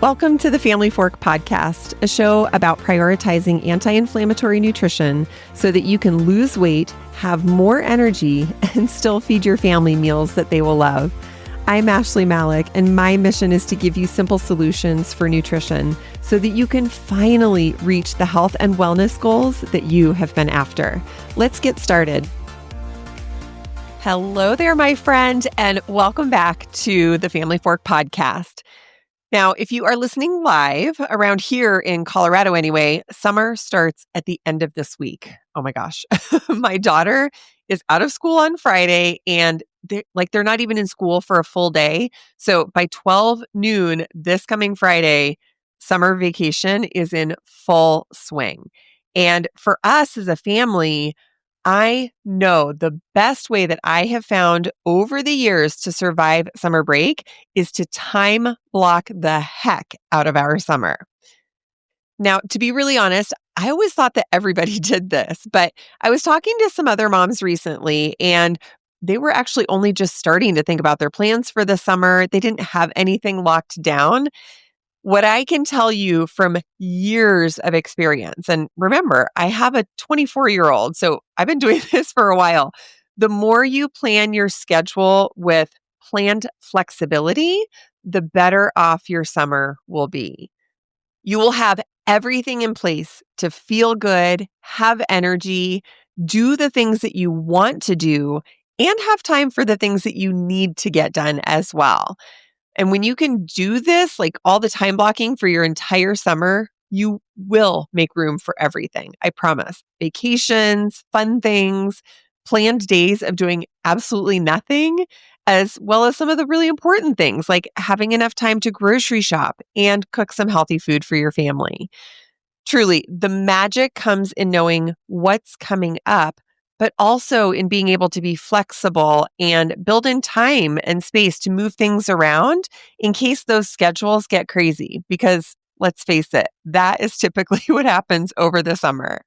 Welcome to the Family Fork Podcast, a show about prioritizing anti-inflammatory nutrition so that you can lose weight, have more energy, and still feed your family meals that they will love. I'm Ashley Malik, and my mission is to give you simple solutions for nutrition so that you can finally reach the health and wellness goals that you have been after. Let's get started. Hello there, my friend, and welcome back to the Family Fork Podcast. Now, if you are listening live around here in Colorado anyway, summer starts at the end of this week. Oh my gosh. My daughter is out of school on Friday and they're not even in school for a full day. So by 12 noon this coming Friday, summer vacation is in full swing. And for us as a family, I know the best way that I have found over the years to survive summer break is to time block the heck out of our summer. Now, to be really honest, I always thought that everybody did this, but I was talking to some other moms recently and they were actually only just starting to think about their plans for the summer. They didn't have anything locked down. What I can tell you from years of experience, and remember, I have a 24-year-old, so I've been doing this for a while. The more you plan your schedule with planned flexibility, the better off your summer will be. You will have everything in place to feel good, have energy, do the things that you want to do, and have time for the things that you need to get done as well. And when you can do this, like all the time blocking for your entire summer, you will make room for everything. I promise. Vacations, fun things, planned days of doing absolutely nothing, as well as some of the really important things like having enough time to grocery shop and cook some healthy food for your family. Truly, the magic comes in knowing what's coming up, but also in being able to be flexible and build in time and space to move things around in case those schedules get crazy. Because let's face it, that is typically what happens over the summer.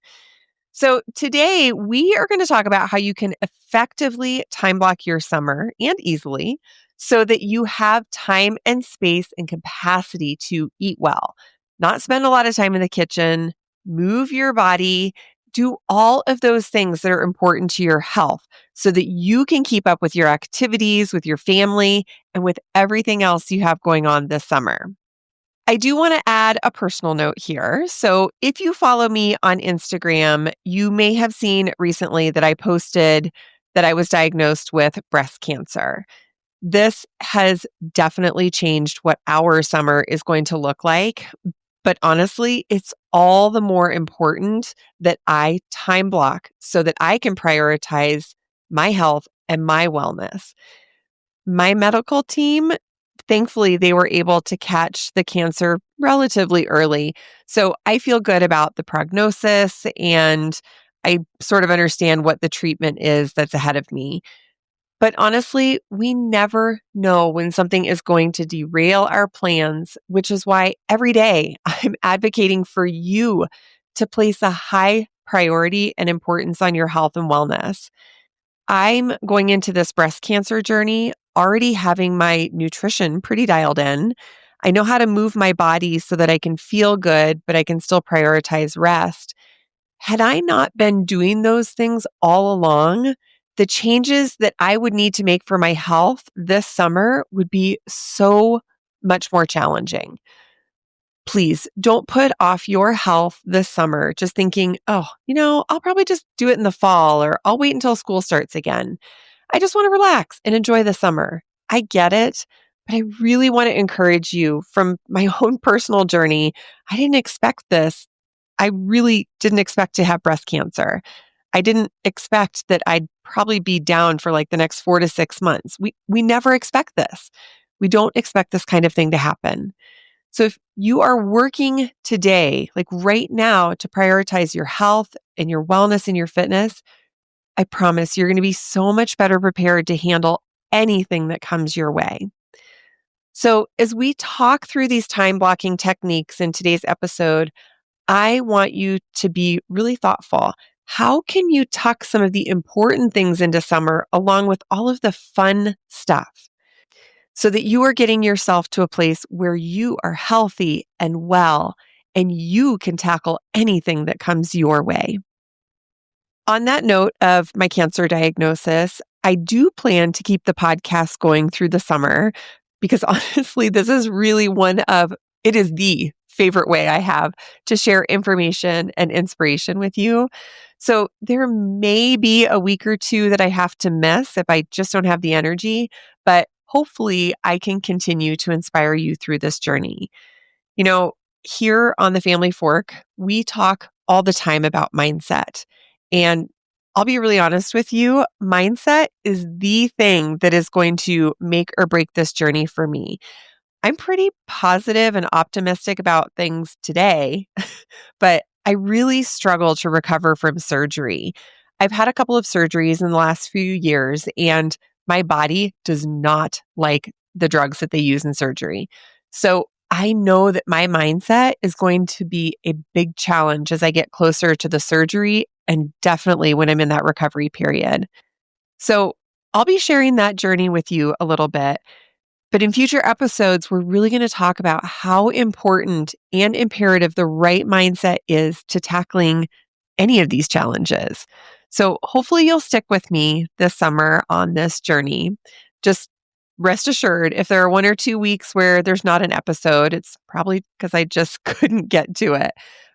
So today we are going to talk about how you can effectively time block your summer and easily so that you have time and space and capacity to eat well, not spend a lot of time in the kitchen, move your body, do all of those things that are important to your health so that you can keep up with your activities, with your family, and with everything else you have going on this summer. I do want to add a personal note here. So if you follow me on Instagram, you may have seen recently that I posted that I was diagnosed with breast cancer. This has definitely changed what our summer is going to look like. But honestly, it's all the more important that I time block so that I can prioritize my health and my wellness. My medical team, thankfully, they were able to catch the cancer relatively early. So I feel good about the prognosis and I sort of understand what the treatment is that's ahead of me. But honestly, we never know when something is going to derail our plans, which is why every day I'm advocating for you to place a high priority and importance on your health and wellness. I'm going into this breast cancer journey already having my nutrition pretty dialed in. I know how to move my body so that I can feel good, but I can still prioritize rest. Had I not been doing those things all along, the changes that I would need to make for my health this summer would be so much more challenging. Please don't put off your health this summer just thinking, I'll probably just do it in the fall or I'll wait until school starts again. I just want to relax and enjoy the summer. I get it, but I really want to encourage you from my own personal journey. I didn't expect this. I really didn't expect to have breast cancer. I didn't expect that I'd probably be down for like the next 4 to 6 months. We never expect this. We don't expect this kind of thing to happen. So if you are working today, like right now, to prioritize your health and your wellness and your fitness, I promise you're going to be so much better prepared to handle anything that comes your way. So as we talk through these time blocking techniques in today's episode, I want you to be really thoughtful. How can you tuck some of the important things into summer along with all of the fun stuff? so that you are getting yourself to a place where you are healthy and well, and you can tackle anything that comes your way. On that note of my cancer diagnosis, I do plan to keep the podcast going through the summer because honestly, this is really it is the favorite way I have to share information and inspiration with you. So there may be a week or two that I have to miss if I just don't have the energy, but hopefully I can continue to inspire you through this journey. You know, here on the Family Fork, we talk all the time about mindset. And I'll be really honest with you, mindset is the thing that is going to make or break this journey for me. I'm pretty positive and optimistic about things today, but I really struggle to recover from surgery. I've had a couple of surgeries in the last few years, and my body does not like the drugs that they use in surgery. So I know that my mindset is going to be a big challenge as I get closer to the surgery and definitely when I'm in that recovery period. So I'll be sharing that journey with you a little bit. But in future episodes, we're really going to talk about how important and imperative the right mindset is to tackling any of these challenges. So hopefully you'll stick with me this summer on this journey. Just rest assured, if there are 1 or 2 weeks where there's not an episode, it's probably because I just couldn't get to it.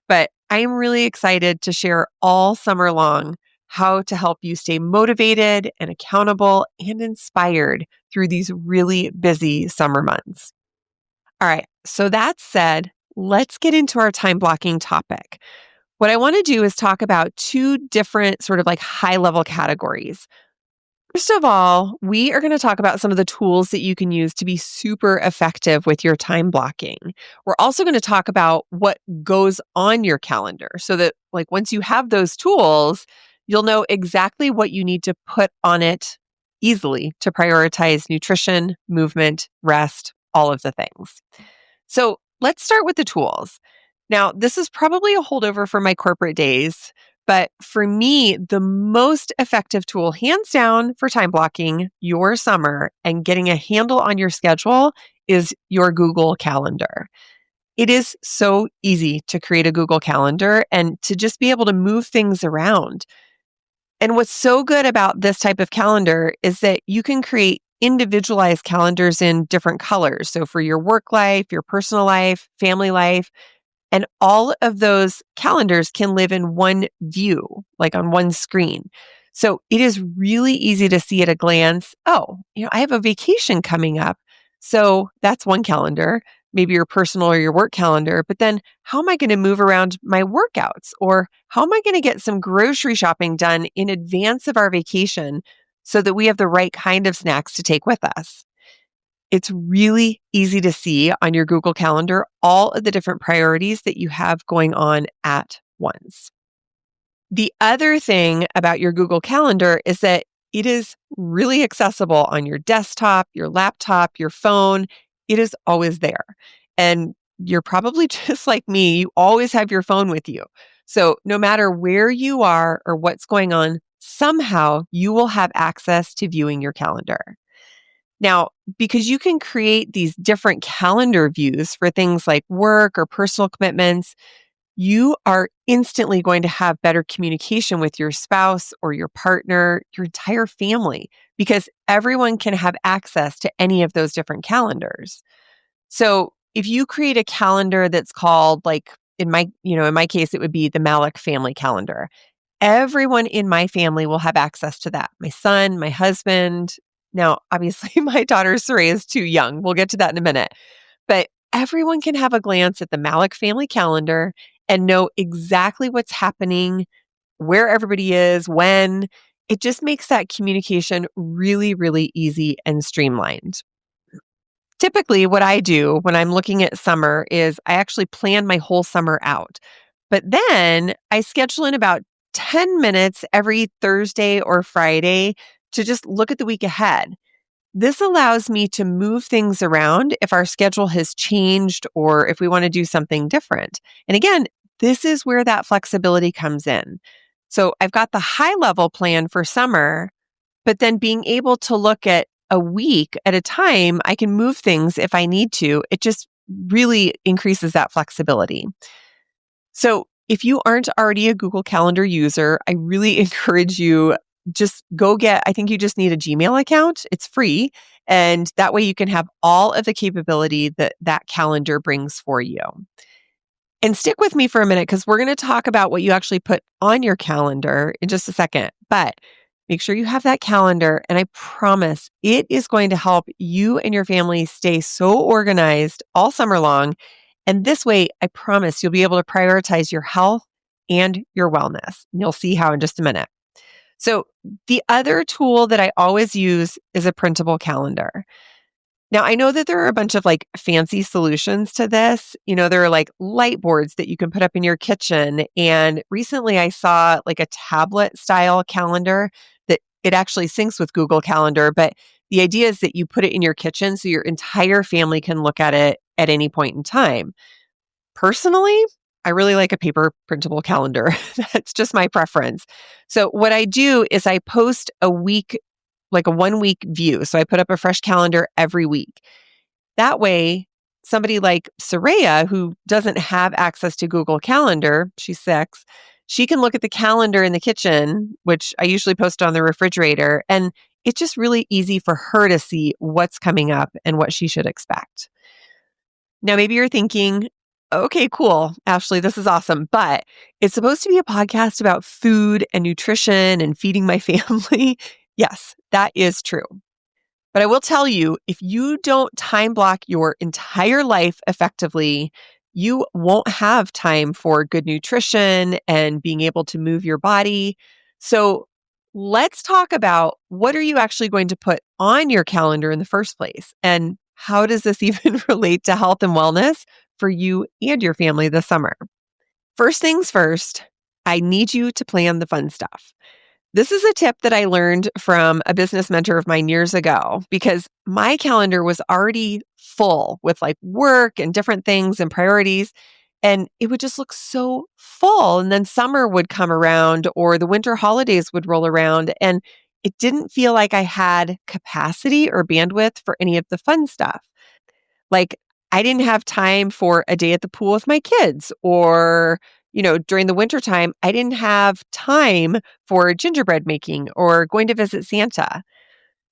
But I am really excited to share all summer long how to help you stay motivated and accountable and inspired through these really busy summer months. All right, so that said, let's get into our time blocking topic. What I want to do is talk about two different sort of like high level categories. First of all, we are going to talk about some of the tools that you can use to be super effective with your time blocking. We're also going to talk about what goes on your calendar so that like once you have those tools, you'll know exactly what you need to put on it easily to prioritize nutrition, movement, rest, all of the things. So let's start with the tools. Now, this is probably a holdover from my corporate days, but for me, the most effective tool, hands down, for time blocking your summer and getting a handle on your schedule is your Google Calendar. It is so easy to create a Google Calendar and to just be able to move things around. And what's so good about this type of calendar is that you can create individualized calendars in different colors. So for your work life, your personal life, family life, and all of those calendars can live in one view, like on one screen. So it is really easy to see at a glance, oh, I have a vacation coming up. So that's one calendar, maybe your personal or your work calendar. But then how am I going to move around my workouts? Or how am I going to get some grocery shopping done in advance of our vacation so that we have the right kind of snacks to take with us? It's really easy to see on your Google Calendar all of the different priorities that you have going on at once. The other thing about your Google Calendar is that it is really accessible on your desktop, your laptop, your phone. It is always there. And you're probably just like me, you always have your phone with you. So no matter where you are or what's going on, somehow you will have access to viewing your calendar. Now, because you can create these different calendar views for things like work or personal commitments, you are instantly going to have better communication with your spouse or your partner, your entire family, because everyone can have access to any of those different calendars. So if you create a calendar that's called like in my case, it would be the Malik family calendar. Everyone in my family will have access to that. My son, my husband. Now, obviously, my daughter Saray is too young. We'll get to that in a minute. But everyone can have a glance at the Malik family calendar and know exactly what's happening, where everybody is, when. It just makes that communication really, really easy and streamlined. Typically, what I do when I'm looking at summer is I actually plan my whole summer out. But then I schedule in about 10 minutes every Thursday or Friday to just look at the week ahead. This allows me to move things around if our schedule has changed or if we want to do something different. And again, this is where that flexibility comes in. So I've got the high level plan for summer, but then being able to look at a week at a time, I can move things if I need to. It just really increases that flexibility. So if you aren't already a Google Calendar user, I really encourage you just go get, I think you just need a Gmail account. It's free. And that way you can have all of the capability that that calendar brings for you. And stick with me for a minute because we're going to talk about what you actually put on your calendar in just a second. But make sure you have that calendar. And I promise it is going to help you and your family stay so organized all summer long. And this way, I promise you'll be able to prioritize your health and your wellness. And you'll see how in just a minute. So, the other tool that I always use is a printable calendar. Now, I know that there are a bunch of like fancy solutions to this. There are like light boards that you can put up in your kitchen. And recently I saw like a tablet style calendar that it actually syncs with Google Calendar. But the idea is that you put it in your kitchen so your entire family can look at it at any point in time. Personally, I really like a paper printable calendar. That's just my preference. So what I do is I post a week, like a 1 week view. So I put up a fresh calendar every week. That way, somebody like Soraya, who doesn't have access to Google Calendar, she's 6, she can look at the calendar in the kitchen, which I usually post on the refrigerator. And it's just really easy for her to see what's coming up and what she should expect. Now, maybe you're thinking, okay, cool, Ashley, this is awesome, but it's supposed to be a podcast about food and nutrition and feeding my family. Yes, that is true. But I will tell you, if you don't time block your entire life effectively, you won't have time for good nutrition and being able to move your body. So let's talk about what are you actually going to put on your calendar in the first place? And how does this even relate to health and wellness for you and your family this summer? First things first, I need you to plan the fun stuff. This is a tip that I learned from a business mentor of mine years ago because my calendar was already full with like work and different things and priorities. And it would just look so full. And then summer would come around or the winter holidays would roll around. And it didn't feel like I had capacity or bandwidth for any of the fun stuff. Like I didn't have time for a day at the pool with my kids or during the wintertime, I didn't have time for gingerbread making or going to visit Santa.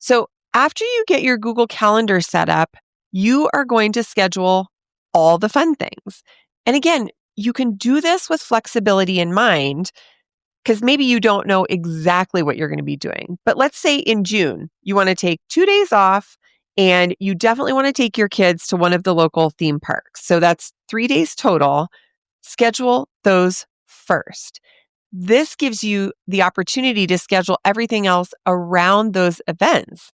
So after you get your Google Calendar set up, you are going to schedule all the fun things. And again, you can do this with flexibility in mind because maybe you don't know exactly what you're going to be doing. But let's say in June, you want to take 2 days off and you definitely want to take your kids to one of the local theme parks. So that's 3 days total. Schedule those first. This gives you the opportunity to schedule everything else around those events.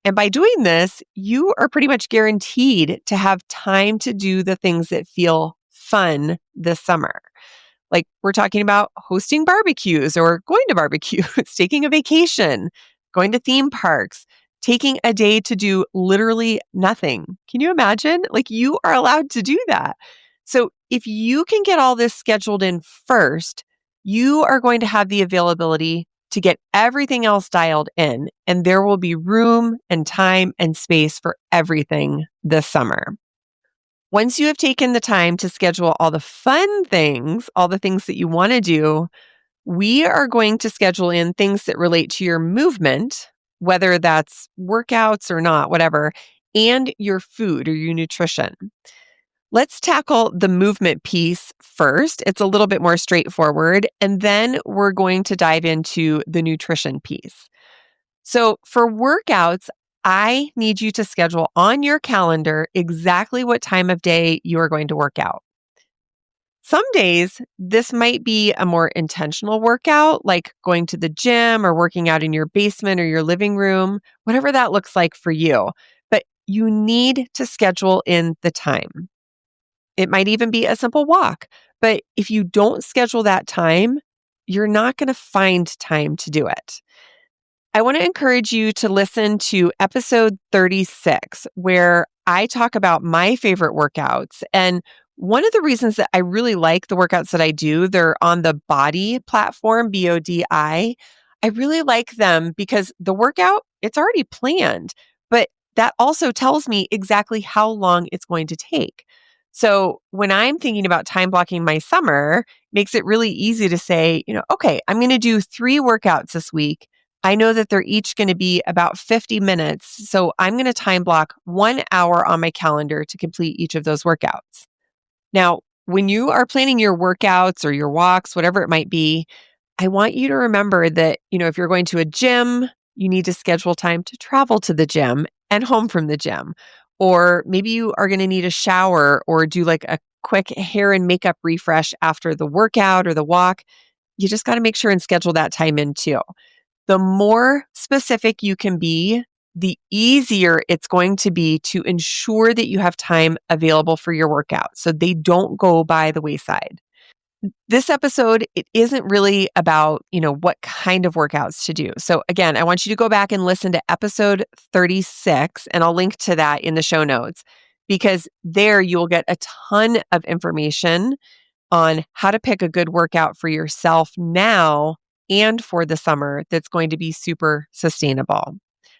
And by doing this, you are pretty much guaranteed to have time to do the things that feel fun this summer. Like we're talking about hosting barbecues or going to barbecues, taking a vacation, going to theme parks, taking a day to do literally nothing. Can you imagine? Like you are allowed to do that. So if you can get all this scheduled in first, you are going to have the availability to get everything else dialed in, and there will be room and time and space for everything this summer. Once you have taken the time to schedule all the fun things, all the things that you want to do, we are going to schedule in things that relate to your movement, whether that's workouts or not, whatever, and your food or your nutrition. Let's tackle the movement piece first. It's a little bit more straightforward. And then we're going to dive into the nutrition piece. So for workouts, I need you to schedule on your calendar exactly what time of day you are going to work out. Some days, this might be a more intentional workout, like going to the gym or working out in your basement or your living room, whatever that looks like for you. But you need to schedule in the time. It might even be a simple walk. But if you don't schedule that time, you're not going to find time to do it. I want to encourage you to listen to episode 36, where I talk about my favorite workouts. And one of the reasons that I really like the workouts that I do, they're on the Body platform, BODI. I really like them because the workout, it's already planned. But that also tells me exactly how long it's going to take. So when I'm thinking about time blocking my summer, makes it really easy to say, okay, I'm going to do 3 workouts this week. I know that they're each going to be about 50 minutes. So I'm going to time block 1 hour on my calendar to complete each of those workouts. Now, when you are planning your workouts or your walks, whatever it might be, I want you to remember that, if you're going to a gym, you need to schedule time to travel to the gym and home from the gym. Or maybe you are going to need a shower or do like a quick hair and makeup refresh after the workout or the walk. You just got to make sure and schedule that time in too. The more specific you can be, the easier it's going to be to ensure that you have time available for your workout so they don't go by the wayside. This episode, it isn't really about, what kind of workouts to do. So again, I want you to go back and listen to episode 36, and I'll link to that in the show notes because there you will get a ton of information on how to pick a good workout for yourself now and for the summer that's going to be super sustainable.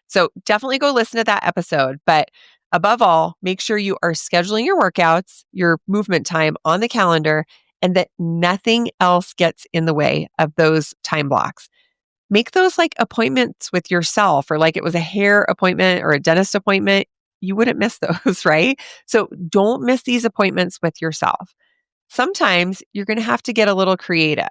So definitely go listen to that episode. But above all, make sure you are scheduling your workouts, your movement time on the calendar, and that nothing else gets in the way of those time blocks. Make those like appointments with yourself, or like it was a hair appointment or a dentist appointment. You wouldn't miss those, right? So don't miss these appointments with yourself. Sometimes you're going to have to get a little creative.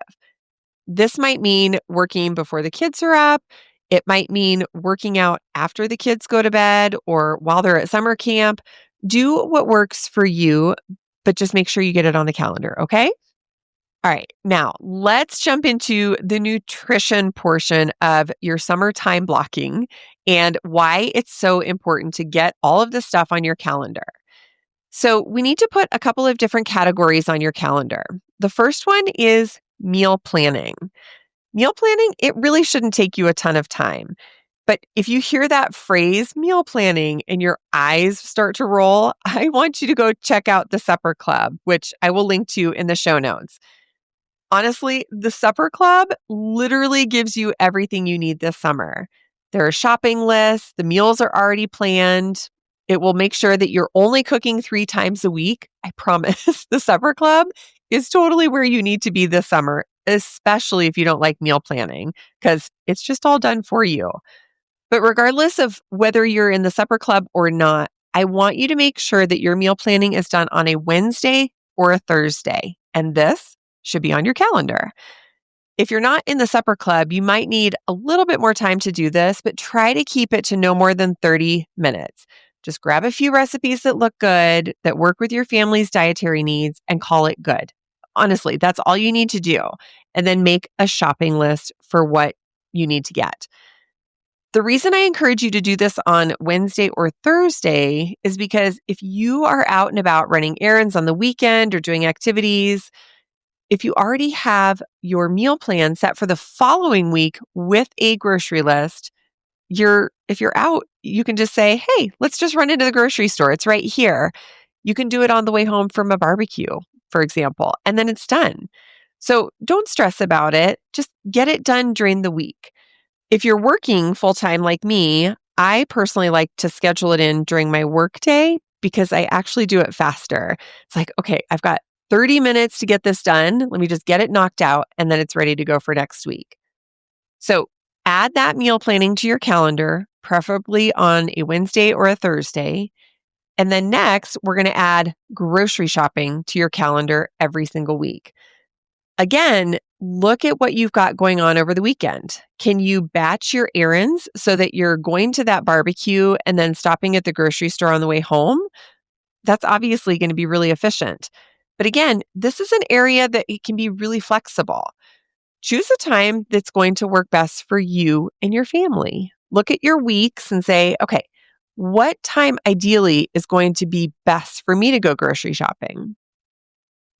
This might mean working before the kids are up. It might mean working out after the kids go to bed or while they're at summer camp. Do what works for you, but just make sure you get it on the calendar, okay? All right, now let's jump into the nutrition portion of your summer time blocking and why it's so important to get all of this stuff on your calendar. So, we need to put a couple of different categories on your calendar. The first one is meal planning. Meal planning, it really shouldn't take you a ton of time. But if you hear that phrase, meal planning, and your eyes start to roll, I want you to go check out the Supper Club, which I will link to in the show notes. Honestly, the Supper Club literally gives you everything you need this summer. There are shopping lists, the meals are already planned. It will make sure that you're only cooking 3 times a week. I promise. The Supper Club is totally where you need to be this summer, especially if you don't like meal planning, because it's just all done for you. But regardless of whether you're in the Supper Club or not, I want you to make sure that your meal planning is done on a Wednesday or a Thursday. And this should be on your calendar. If you're not in the Supper Club, you might need a little bit more time to do this, but try to keep it to no more than 30 minutes. Just grab a few recipes that look good, that work with your family's dietary needs, and call it good. Honestly, that's all you need to do. And then make a shopping list for what you need to get. The reason I encourage you to do this on Wednesday or Thursday is because if you are out and about running errands on the weekend or doing activities, if you already have your meal plan set for the following week with a grocery list, if you're out, you can just say, hey, let's just run into the grocery store. It's right here. You can do it on the way home from a barbecue, for example, and then it's done. So don't stress about it. Just get it done during the week. If you're working full time like me, I personally like to schedule it in during my work day because I actually do it faster. It's like, okay, I've got 30 minutes to get this done. Let me just get it knocked out and then it's ready to go for next week. So add that meal planning to your calendar, preferably on a Wednesday or a Thursday. And then next, we're going to add grocery shopping to your calendar every single week. Again, look at what you've got going on over the weekend. Can you batch your errands so that you're going to that barbecue and then stopping at the grocery store on the way home? That's obviously going to be really efficient. But again, this is an area that it can be really flexible. Choose a time that's going to work best for you and your family. Look at your weeks and say, okay, what time ideally is going to be best for me to go grocery shopping?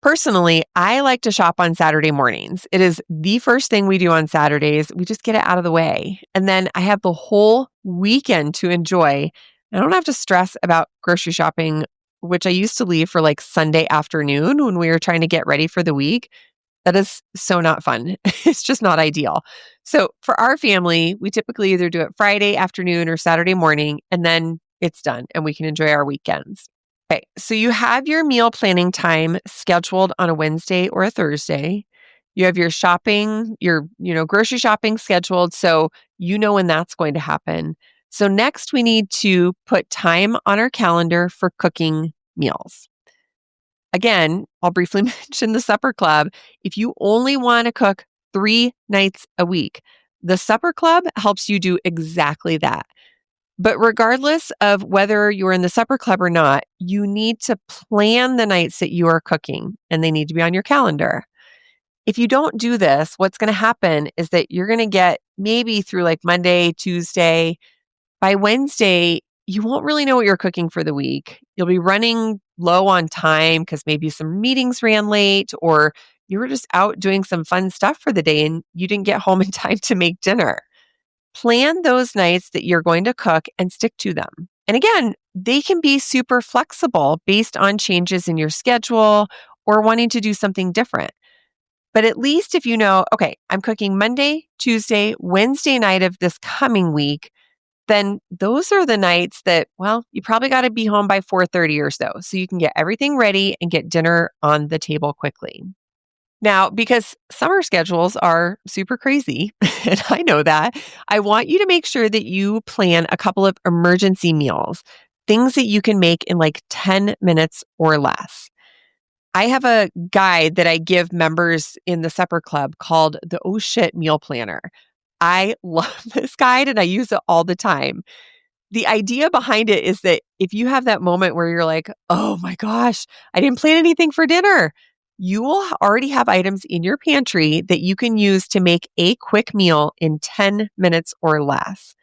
Personally, I like to shop on Saturday mornings. It is the first thing we do on Saturdays. We just get it out of the way. And then I have the whole weekend to enjoy. I don't have to stress about grocery shopping, which I used to leave for like Sunday afternoon when we were trying to get ready for the week. That is so not fun. It's just not ideal. So for our family, we typically either do it Friday afternoon or Saturday morning, and then it's done and we can enjoy our weekends. Okay, so you have your meal planning time scheduled on a Wednesday or a Thursday. You have your shopping, your grocery shopping scheduled, so you know when that's going to happen. So next we need to put time on our calendar for cooking meals. Again, I'll briefly mention the supper club. If you only want to cook 3 nights a week, the supper club helps you do exactly that. But regardless of whether you're in the supper club or not, you need to plan the nights that you are cooking and they need to be on your calendar. If you don't do this, what's going to happen is that you're going to get maybe through like Monday, Tuesday. By Wednesday, you won't really know what you're cooking for the week. You'll be running low on time because maybe some meetings ran late or you were just out doing some fun stuff for the day and you didn't get home in time to make dinner. Plan those nights that you're going to cook and stick to them. And again, they can be super flexible based on changes in your schedule or wanting to do something different. But at least if you know, okay, I'm cooking Monday, Tuesday, Wednesday night of this coming week, then those are the nights that, well, you probably got to be home by 4:30 or so you can get everything ready and get dinner on the table quickly. Now, because summer schedules are super crazy, and I know that, I want you to make sure that you plan a couple of emergency meals, things that you can make in like 10 minutes or less. I have a guide that I give members in the supper club called the Oh Shit Meal Planner. I love this guide and I use it all the time. The idea behind it is that if you have that moment where you're like, oh my gosh, I didn't plan anything for dinner, you will already have items in your pantry that you can use to make a quick meal in 10 minutes or less.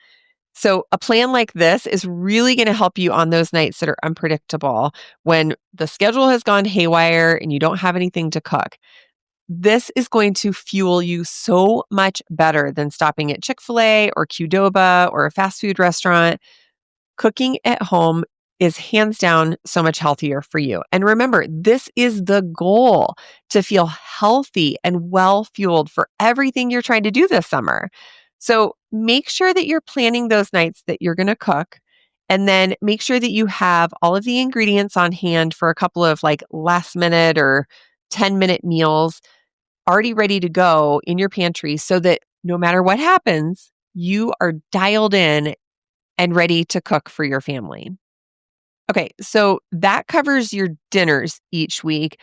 So, a plan like this is really going to help you on those nights that are unpredictable when the schedule has gone haywire and you don't have anything to cook. This is going to fuel you so much better than stopping at Chick-fil-A or Qdoba or a fast food restaurant. Cooking at home is hands down so much healthier for you. And remember, this is the goal, to feel healthy and well fueled for everything you're trying to do this summer. So make sure that you're planning those nights that you're going to cook. And then make sure that you have all of the ingredients on hand for a couple of like last minute or 10-minute meals already ready to go in your pantry so that no matter what happens, you are dialed in and ready to cook for your family. Okay, so that covers your dinners each week.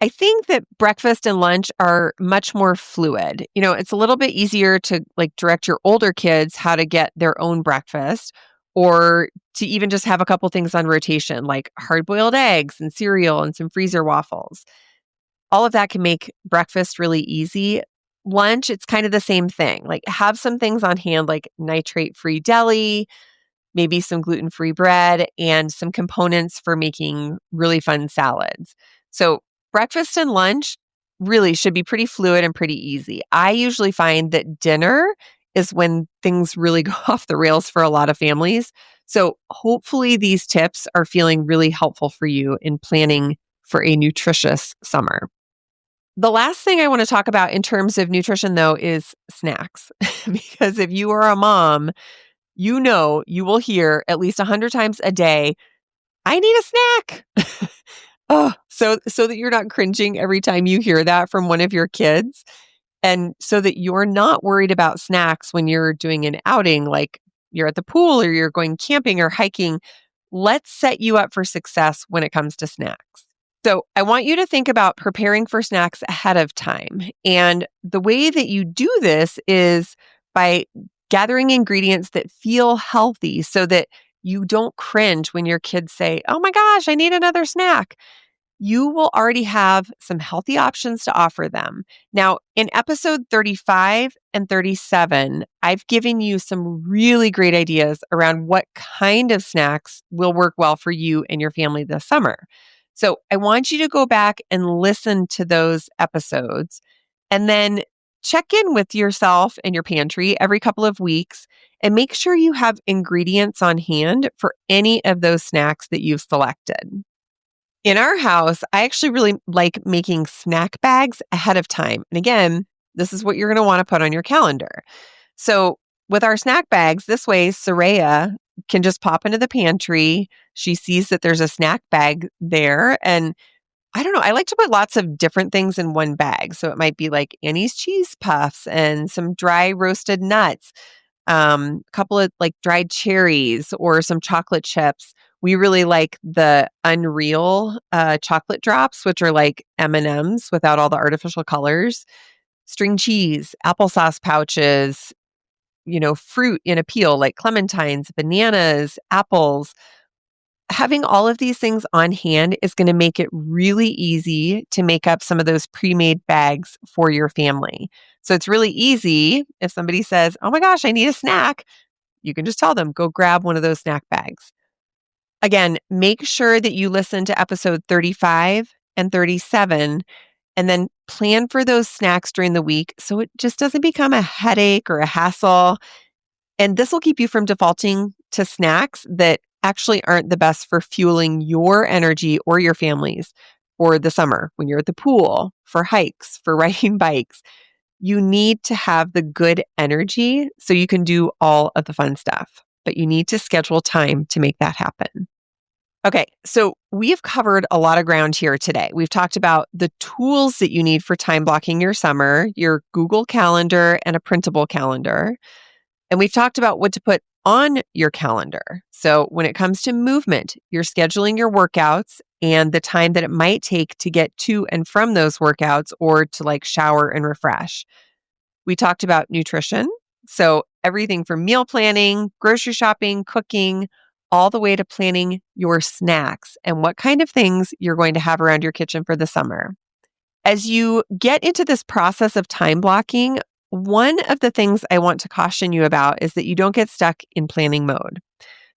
I think that breakfast and lunch are much more fluid. It's a little bit easier to like direct your older kids how to get their own breakfast or to even just have a couple things on rotation like hard-boiled eggs and cereal and some freezer waffles. All of that can make breakfast really easy. Lunch, it's kind of the same thing. Like have some things on hand like nitrate-free deli, maybe some gluten-free bread, and some components for making really fun salads. So breakfast and lunch really should be pretty fluid and pretty easy. I usually find that dinner is when things really go off the rails for a lot of families. So hopefully these tips are feeling really helpful for you in planning for a nutritious summer. The last thing I want to talk about in terms of nutrition, though, is snacks. Because if you are a mom, you know you will hear at least 100 times a day, I need a snack. Oh, so that you're not cringing every time you hear that from one of your kids. And so that you're not worried about snacks when you're doing an outing, like you're at the pool or you're going camping or hiking. Let's set you up for success when it comes to snacks. So I want you to think about preparing for snacks ahead of time. And the way that you do this is by gathering ingredients that feel healthy so that you don't cringe when your kids say, oh my gosh, I need another snack. You will already have some healthy options to offer them. Now, in episode 35 and 37, I've given you some really great ideas around what kind of snacks will work well for you and your family this summer. So I want you to go back and listen to those episodes and then check in with yourself and your pantry every couple of weeks and make sure you have ingredients on hand for any of those snacks that you've selected. In our house, I actually really like making snack bags ahead of time. And again, this is what you're going to want to put on your calendar. So, with our snack bags, this way, Soraya can just pop into the pantry. She sees that there's a snack bag there. And I don't know, I like to put lots of different things in one bag. So, it might be like Annie's cheese puffs and some dry roasted nuts, a couple of like dried cherries or some chocolate chips. We really like the Unreal chocolate drops, which are like M&Ms without all the artificial colors. String cheese, applesauce pouches, fruit in a peel like clementines, bananas, apples. Having all of these things on hand is going to make it really easy to make up some of those pre-made bags for your family. So it's really easy if somebody says, "Oh my gosh, I need a snack." You can just tell them, "Go grab one of those snack bags." Again, make sure that you listen to episode 35 and 37 and then plan for those snacks during the week so it just doesn't become a headache or a hassle. And this will keep you from defaulting to snacks that actually aren't the best for fueling your energy or your family's for the summer when you're at the pool, for hikes, for riding bikes. You need to have the good energy so you can do all of the fun stuff, but you need to schedule time to make that happen. Okay, so we've covered a lot of ground here today. We've talked about the tools that you need for time blocking your summer, your Google Calendar, and a printable calendar. And we've talked about what to put on your calendar. So when it comes to movement, you're scheduling your workouts and the time that it might take to get to and from those workouts or to like shower and refresh. We talked about nutrition. So everything from meal planning, grocery shopping, cooking, all the way to planning your snacks and what kind of things you're going to have around your kitchen for the summer. As you get into this process of time blocking, one of the things I want to caution you about is that you don't get stuck in planning mode.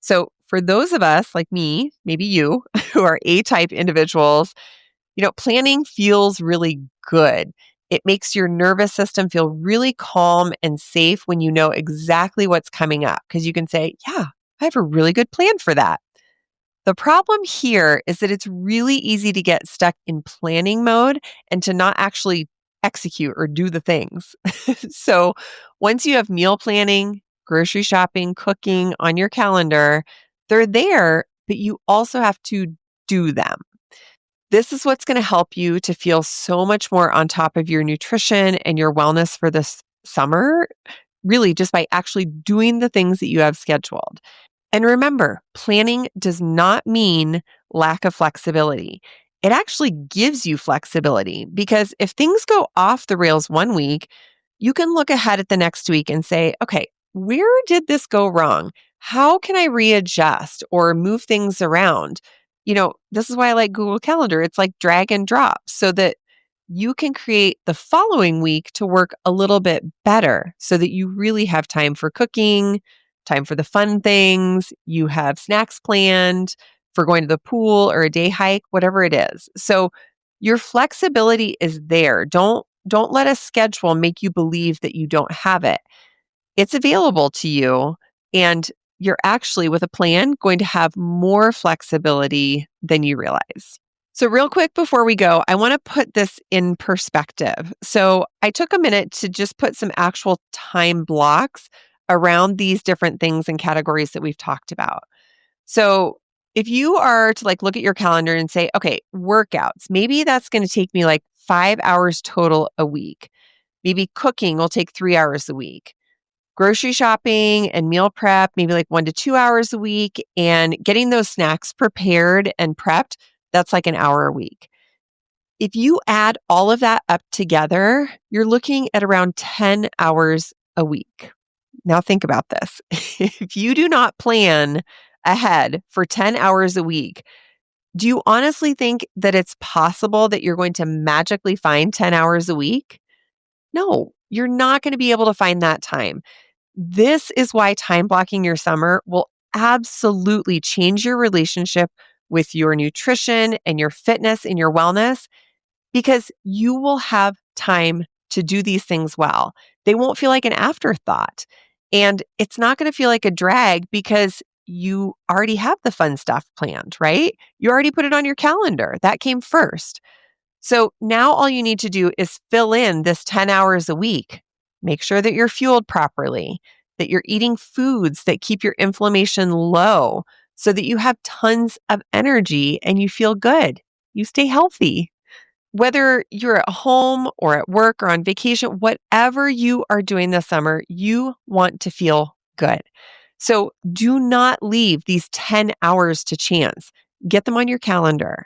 So, for those of us like me, maybe you, who are A-type individuals, planning feels really good. It makes your nervous system feel really calm and safe when you know exactly what's coming up because you can say, "Yeah, I have a really good plan for that." The problem here is that it's really easy to get stuck in planning mode and to not actually execute or do the things. So once you have meal planning, grocery shopping, cooking on your calendar, they're there, but you also have to do them. This is what's going to help you to feel so much more on top of your nutrition and your wellness for this summer, really just by actually doing the things that you have scheduled. And remember, planning does not mean lack of flexibility. It actually gives you flexibility because if things go off the rails one week, you can look ahead at the next week and say, "Okay, where did this go wrong? How can I readjust or move things around?" This is why I like Google Calendar. It's like drag and drop so that you can create the following week to work a little bit better so that you really have time for cooking, time for the fun things, you have snacks planned for going to the pool or a day hike, whatever it is. So your flexibility is there. Don't let a schedule make you believe that you don't have it. It's available to you and you're actually with a plan going to have more flexibility than you realize. So, real quick before we go, I want to put this in perspective. So, I took a minute to just put some actual time blocks around these different things and categories that we've talked about. So, if you are to like look at your calendar and say, "Okay, workouts, maybe that's going to take me like 5 hours total a week. Maybe cooking will take 3 hours a week. Grocery shopping and meal prep, maybe like 1 to 2 hours a week. And getting those snacks prepared and prepped, that's like an hour a week." If you add all of that up together, you're looking at around 10 hours a week. Now think about this. If you do not plan ahead for 10 hours a week, do you honestly think that it's possible that you're going to magically find 10 hours a week? No, you're not going to be able to find that time. This is why time blocking your summer will absolutely change your relationship with your nutrition and your fitness and your wellness because you will have time to do these things well. They won't feel like an afterthought. And it's not going to feel like a drag because you already have the fun stuff planned, right? You already put it on your calendar. That came first. So now all you need to do is fill in this 10 hours a week. Make sure that you're fueled properly, that you're eating foods that keep your inflammation low so that you have tons of energy and you feel good. You stay healthy. Whether you're at home or at work or on vacation, whatever you are doing this summer, you want to feel good. So do not leave these 10 hours to chance. Get them on your calendar.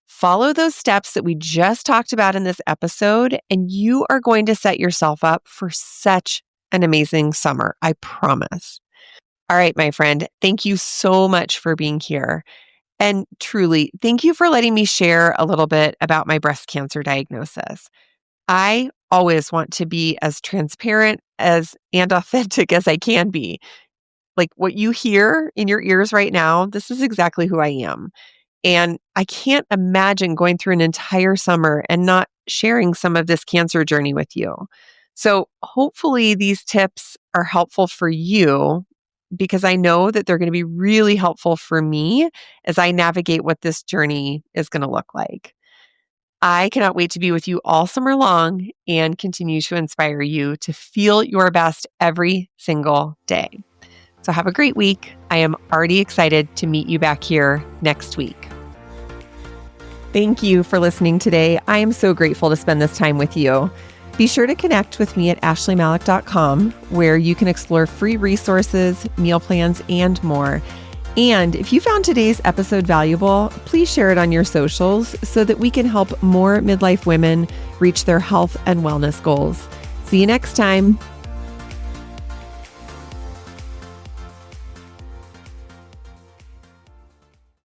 Follow those steps that we just talked about in this episode, and you are going to set yourself up for such an amazing summer. I promise. All right, my friend, thank you so much for being here. And truly, thank you for letting me share a little bit about my breast cancer diagnosis. I always want to be as transparent and authentic as I can be. Like what you hear in your ears right now, this is exactly who I am. And I can't imagine going through an entire summer and not sharing some of this cancer journey with you. So hopefully these tips are helpful for you, because I know that they're going to be really helpful for me as I navigate what this journey is going to look like. I cannot wait to be with you all summer long and continue to inspire you to feel your best every single day. So have a great week. I am already excited to meet you back here next week. Thank you for listening today. I am so grateful to spend this time with you. Be sure to connect with me at ashleymalik.com, where you can explore free resources, meal plans, and more. And if you found today's episode valuable, please share it on your socials so that we can help more midlife women reach their health and wellness goals. See you next time.